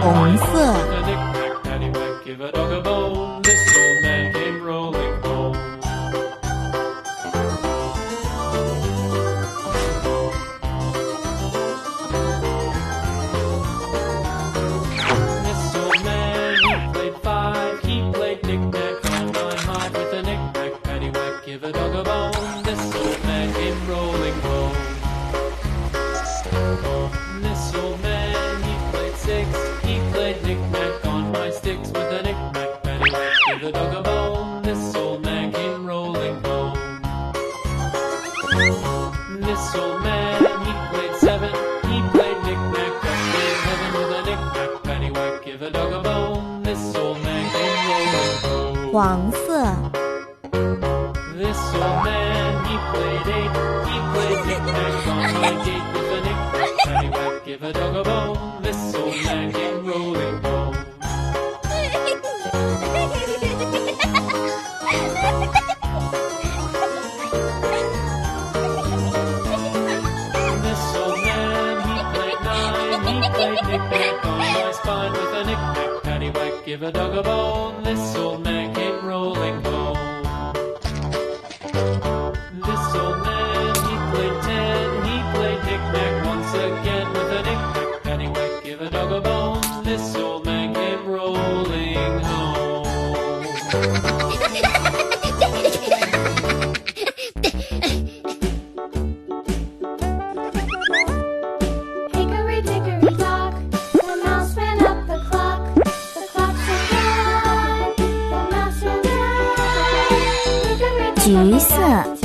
红色。黄色。This old man, he played 8. He played knick-knack on my gate with a knick-knack, paddywhack, give a dog a bone. This old man came rolling home. This old man, he played 9. He played knick-knack on my spine with a knick-knack, paddywhack, give a dog a bone. This old man came rolling home. This old man, he played 10. He played knick-knack once again with a knick-knack, paddywhack, give a dog a bone. This old man came rolling home. Hickory dickory dock, the mouse ran up the clock. The clock said nine, the mouse said nine. Hickory dickory dock. 橘色。